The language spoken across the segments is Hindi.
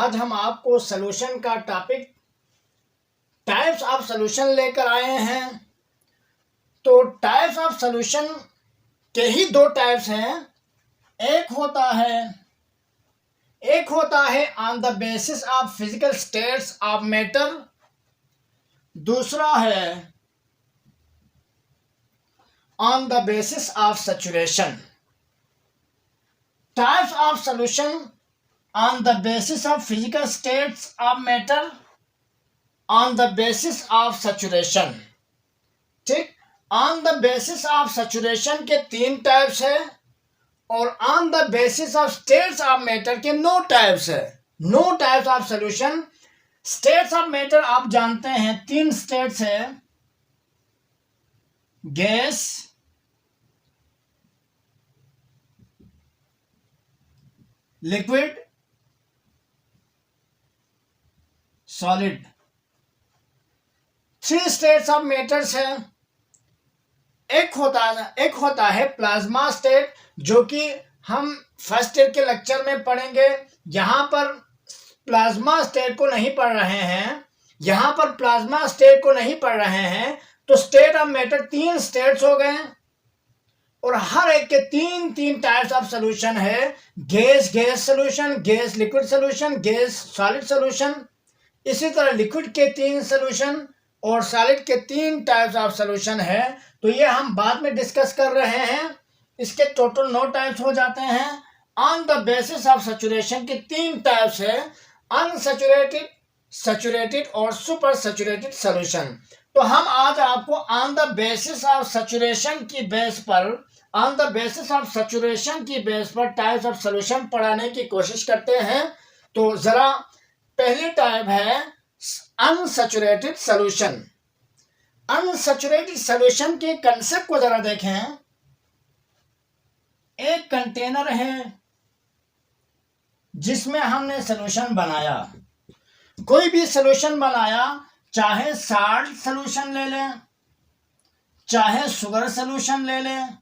आज हम आपको सॉल्यूशन का टॉपिक टाइप्स ऑफ सॉल्यूशन लेकर आए हैं। तो टाइप्स ऑफ सॉल्यूशन के ही दो टाइप्स हैं। एक होता है on the basis of physical states of matter, दूसरा है on the basis of saturation. Types of solution on the basis of physical states of matter, on the basis of saturation। ठीक, on the basis of saturation के 3 टाइप्स है और on the basis of states of matter के 9 टाइप्स है। 9 types of solution. States of matter आप जानते हैं 3 स्टेट्स है, gas, liquid, solid. 3 states of matters है। एक होता है प्लाज्मा स्टेट, जो कि हम फर्स्ट ईयर के लेक्चर में पढ़ेंगे। यहां पर प्लाज्मा स्टेट को नहीं पढ़ रहे हैं, तो स्टेट ऑफ मैटर 3 स्टेट्स हो गए और हर एक के 3 टाइप्स ऑफ सॉल्यूशन है। Gas solution, gas liquid solution, gas solid solution. इसी तरह लिक्विड के 3 सॉल्यूशन और सॉलिड के 3 टाइप्स ऑफ सॉल्यूशन है। तो ये हम बाद में डिस्कस कर रहे हैं। इसके टोटल 9 टाइप्स हो जाते हैं। On the basis of saturation के 3 टाइप्स है, अनसैचुरेटेड, सैचुरेटेड और सुपर सैचुरेटेड सॉल्यूशन। तो हम आज आपको on the basis of saturation की बेस पर टाइप्स ऑफ सॉल्यूशन पढ़ाने की कोशिश करते हैं। तो जरा पहली टाइप है अनसैचुरेटेड सॉल्यूशन। अनसैचुरेटेड सॉल्यूशन के कंसेप्ट को जरा देखें। एक कंटेनर है जिसमें हमने सॉल्यूशन बनाया, कोई भी सॉल्यूशन बनाया, चाहे साल्ट सॉल्यूशन ले लें, चाहे शुगर सॉल्यूशन ले लें,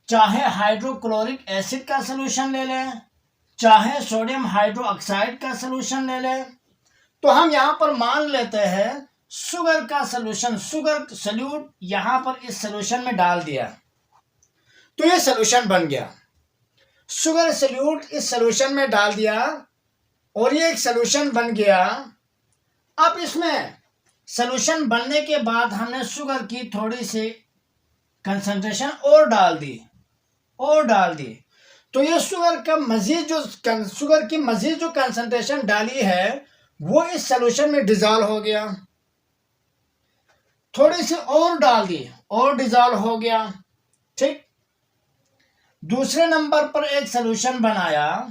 चाहे हाइड्रोक्लोरिक एसिड का सॉल्यूशन ले लें, चाहे सोडियम हाइड्रोक्साइड का सॉल्यूशन ले लें। तो हम यहां पर मान लेते हैं शुगर का सॉल्यूशन, शुगर सॉल्यूट यहां पर इस सॉल्यूशन में डाल दिया तो ये सॉल्यूशन बन गया। शुगर सॉल्यूट इस सॉल्यूशन में डाल दिया और ये एक सॉल्यूशन बन गया। अब इसमें सॉल्यूशन बनने के बाद हमने शुगर की थोड़ी सी कंसंट्रेशन और डाल दी तो ये शुगर की मजीद जो कंसंट्रेशन डाली है वो इस सॉल्यूशन में डिजॉल्व हो गया। थोड़ी सी और डाल दी और डिजॉल्व हो गया। ठीक, दूसरे नंबर पर एक सॉल्यूशन बनाया,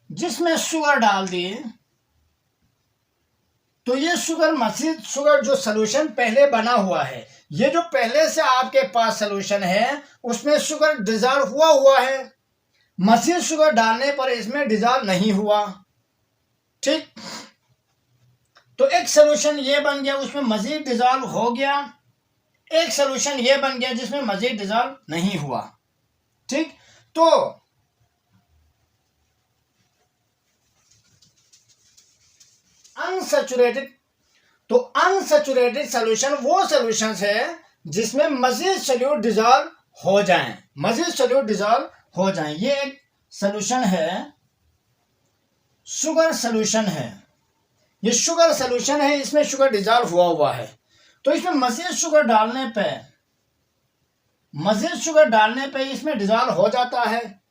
जिसमें शुगर डाल दी तो ये शुगर जो सॉल्यूशन पहले बना हुआ है, ये जो पहले से आपके पास सॉल्यूशन है उसमें शुगर डिजॉल्व हुआ है। मजीद शुगर डालने पर इसमें डिजॉल्व नहीं हुआ। ठीक, तो एक सॉल्यूशन ये बन गया, उसमें मजीद डिजॉल्व हो गया। एक सॉल्यूशन ये बन गया जिसमें मजीद डिजॉल्व नहीं हुआ। ठीक, तो अनसैचुरेटेड सॉल्यूशन वो सॉल्यूशंस है जिसमें मजीद सॉल्यूट डिजॉल्व हो जाएं। ये एक सॉल्यूशन है, शुगर सॉल्यूशन है। ये शुगर सॉल्यूशन है, इसमें शुगर डिजॉल्व हुआ है। तो इसमें मजीद शुगर डालने पे इसमें डिजॉल्व हो जाता है।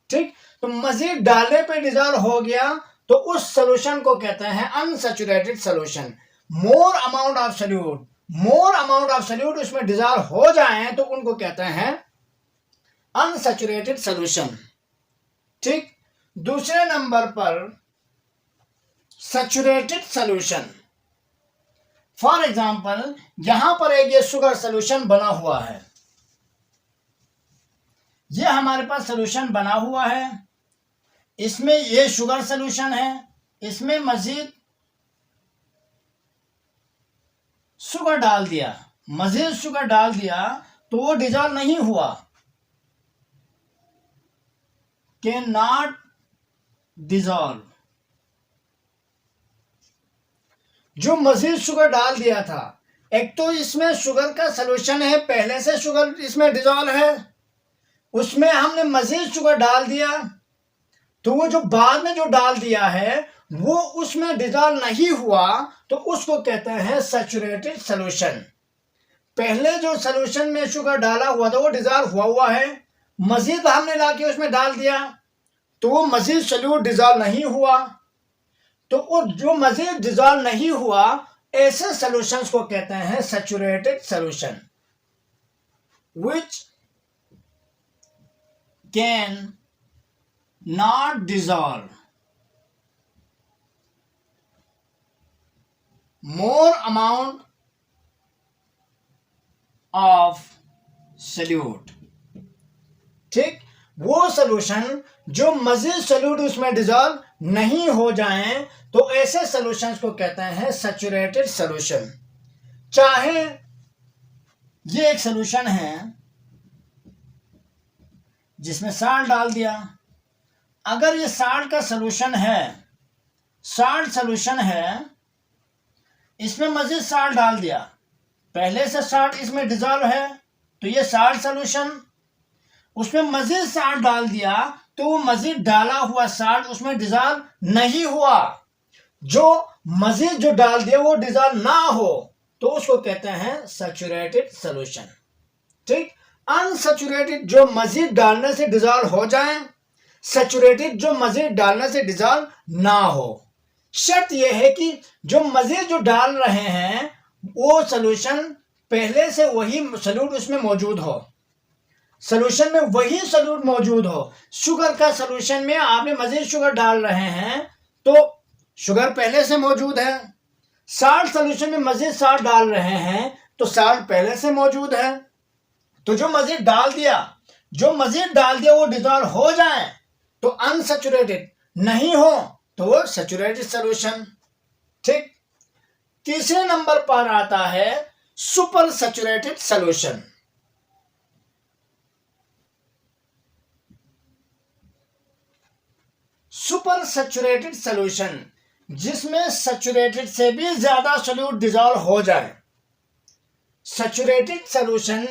ठीक, तो मजीद डालने पे डिजॉल्व हो गया तो उस सॉल्यूशन को कहते हैं unsaturated solution. More amount of solute उसमें डिजॉल्व हो जाए तो उनको कहते हैं अनसैचुरेटेड सॉल्यूशन। ठीक, दूसरे नंबर पर सैचुरेटेड सॉल्यूशन। फॉर एग्जांपल यहां पर एक ये शुगर सॉल्यूशन बना हुआ है, ये हमारे पास सॉल्यूशन बना हुआ है, इसमें ये शुगर सॉल्यूशन है, इसमें मजीद शुगर डाल दिया, मजीद शुगर डाल दिया, तो वो डिजॉल्व नहीं हुआ, कैन नॉट डिजॉल्व। जो मजीद शुगर डाल दिया था, एक तो इसमें शुगर का सलूशन है, पहले से शुगर इसमें डिजॉल्व है, उसमें हमने मजीद शुगर डाल दिया, तो वो जो बाद में जो डाल दिया है वो उसमें डिजॉल्व नहीं हुआ, तो उसको कहते हैं सैचुरेटेड सॉल्यूशन। पहले जो सॉल्यूशन में शुगर डाला हुआ था वो डिजॉल्व हुआ है, मजीद हमने लाके उसमें डाल दिया तो वो मजीद सॉल्यूट डिजॉल्व नहीं हुआ, तो वो जो मजीद डिजॉल्व नहीं हुआ ऐसे सॉल्यूशंस को कहते हैं saturated solution, which can not dissolve more amount of solute। ठीक, वो सॉल्यूशन जो मजीद सॉल्यूट उसमें डिजॉल्व नहीं हो जाएं, तो ऐसे सॉल्यूशंस को कहते हैं सैचुरेटेड सॉल्यूशन। चाहे ये एक सॉल्यूशन है जिसमें साल्ट डाल दिया, अगर ये साल्ट का सॉल्यूशन है, साल्ट सॉल्यूशन है, इसमें मजीद साल्ट डाल दिया, पहले से साल्ट इसमें डिजॉल्व है तो ये साल्ट सॉल्यूशन, उसमें मजीद साल्ट डाल दिया तो वो मजीद डाला हुआ साल्ट उसमें डिजॉल्व नहीं हुआ, जो मजीद जो डाल दिया वो डिजॉल्व ना हो तो उसको कहते हैं सैचुरेटेड सॉल्यूशन। ठीक, अनसैचुरेटेड जो मजीद डालने से डिजॉल्व हो जाए, सैचुरेटेड जो मजीद डालने से डिजॉल्व ना हो। शर्त यह है कि जो मजीद जो डाल रहे हैं वो सॉल्यूशन पहले से वही सॉल्यूट उसमें मौजूद हो, सॉल्यूशन में वही सॉल्यूट मौजूद हो। शुगर का सॉल्यूशन में आपने मजीद शुगर डाल रहे हैं तो शुगर पहले से मौजूद है, साल्ट सॉल्यूशन में मजीद साल्ट डाल रहे हैं तो साल्ट पहले से मौजूद है, तो जो मजीद डाल दिया वो डिजॉल्व हो जाए तो अनसैचुरेटेड, नहीं हो तो वो सैचुरेटेड सॉल्यूशन। ठीक, तीसरे नंबर पर आता है super saturated solution. Super saturated solution जिसमें सैचुरेटेड से भी ज्यादा सॉल्यूट डिजॉल्व हो जाए, सैचुरेटेड सॉल्यूशन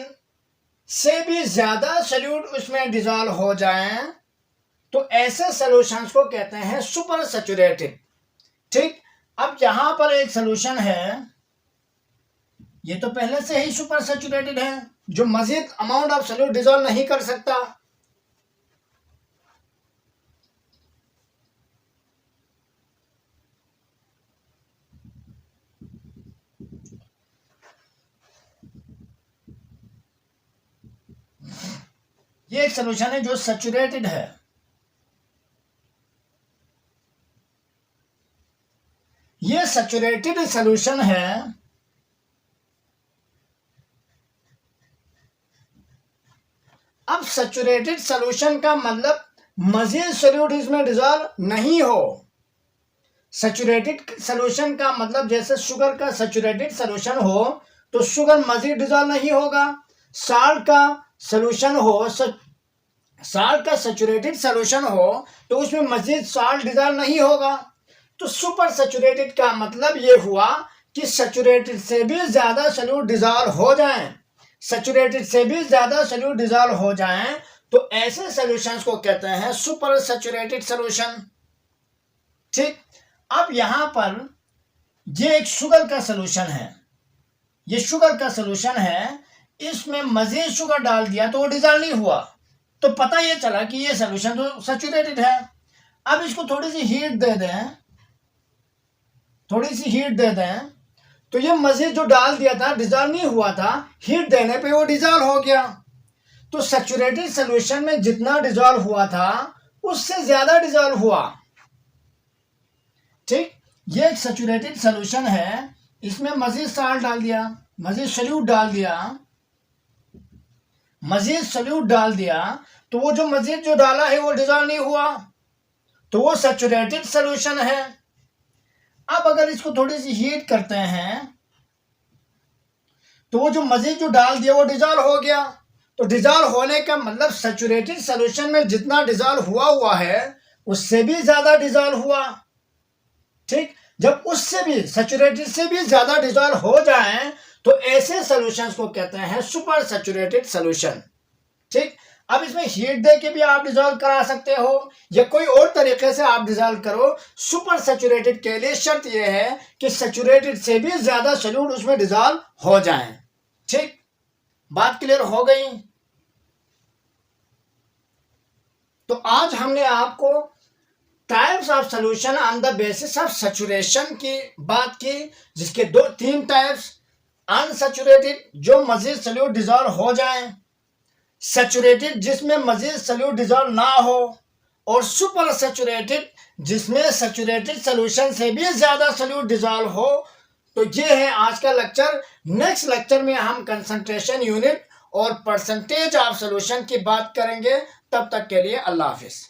से भी ज्यादा सॉल्यूट उसमें डिजॉल्व हो जाए तो ऐसे सॉल्यूशंस को कहते हैं सुपर सैचुरेटेड। ठीक, अब यहां पर एक सॉल्यूशन है, ये तो पहले से ही सुपर सैचुरेटेड है, जो मजीद अमाउंट ऑफ सॉल्यूट डिजॉल्व नहीं कर सकता, ये एक सॉल्यूशन है जो सैचुरेटेड है। ये सैचुरेटेड सॉल्यूशन है, अब सैचुरेटेड सॉल्यूशन का मतलब मजीद सॉल्यूट इसमें डिजॉल्व नहीं हो। सैचुरेटेड सॉल्यूशन का मतलब जैसे शुगर का सैचुरेटेड सॉल्यूशन हो तो शुगर मजीद डिजॉल्व नहीं होगा, साल्ट का सॉल्यूशन हो, साल्ट का सैचुरेटेड सॉल्यूशन हो तो उसमें मजीद साल्ट डिजॉल्व नहीं होगा। तो सुपर सैचुरेटेड का मतलब ये हुआ कि सैचुरेटेड से भी ज्यादा सॉल्यूट डिजॉल्व हो जाएं, सैचुरेटेड से भी ज्यादा सॉल्यूट डिजॉल्व हो जाएं तो ऐसे सॉल्यूशंस को कहते हैं सुपर सैचुरेटेड सॉल्यूशन। ठीक, अब यहां पर ये एक शुगर का सॉल्यूशन है, ये शुगर का सॉल्यूशन है, इसमें मजीद शुगर डाल दिया तो वो डिजॉल्व नहीं हुआ, तो पता ये चला कि ये सॉल्यूशन तो सैचुरेटेड है। अब इसको थोड़ी सी हीट दे दें, थोड़ी सी हीट दे दें तो ये मजीद जो डाल दिया था डिजॉल्व नहीं हुआ था, हीट देने पे वो डिजॉल्व हो गया। तो सैचुरेटेड सॉल्यूशन में जितना डिजॉल्व हुआ था उससे ज्यादा डिजॉल्व हुआ। ठीक, ये एक सैचुरेटेड सॉल्यूशन है, इसमें मजीद साल्ट डाल दिया, मजीद सॉल्यूट डाल दिया, मजीद सॉल्यूट डाल दिया तो वो जो मजीद जो डाला है वो डिजॉल्व नहीं हुआ, तो वो सैचुरेटेड सॉल्यूशन है। अब अगर इसको थोड़ी सी हीट करते हैं तो वो जो मजीद जो डाल दिया वो डिजॉल्व हो गया। तो डिजॉल्व होने का मतलब सैचुरेटेड सॉल्यूशन में जितना डिजॉल्व हुआ है उससे भी ज्यादा डिजॉल्व हुआ। ठीक, जब उससे भी सैचुरेटेड से भी ज्यादा डिजॉल्व हो जाए तो ऐसे सॉल्यूशंस को कहते हैं सुपर सैचुरेटेड सॉल्यूशन। ठीक, अब इसमें हीट दे के भी आप डिजॉल्व करा सकते हो या कोई और तरीके से आप डिजॉल्व करो। सुपर सैचुरेटेड के लिए शर्त यह है कि सैचुरेटेड से भी ज्यादा सॉल्यूट उसमें डिजॉल्व हो जाए। ठीक, बात क्लियर हो गई। तो आज हमने आपको types of solution on the basis of saturation की बात की, जिसके तीन टाइप्स, अनसैचुरेटेड जो मजीद सॉल्यूट डिजॉल्व हो जाए, सैचुरेटेड जिसमें मजीद सॉल्यूट डिजॉल्व ना हो, और सुपर सैचुरेटेड जिसमें सैचुरेटेड सॉल्यूशन से भी ज्यादा सॉल्यूट डिजॉल्व हो। तो ये है आज का लेक्चर। नेक्स्ट लेक्चर में हम कंसंट्रेशन यूनिट और परसेंटेज ऑफ सॉल्यूशन की बात करेंगे। तब तक के लिए अल्लाह हाफिज।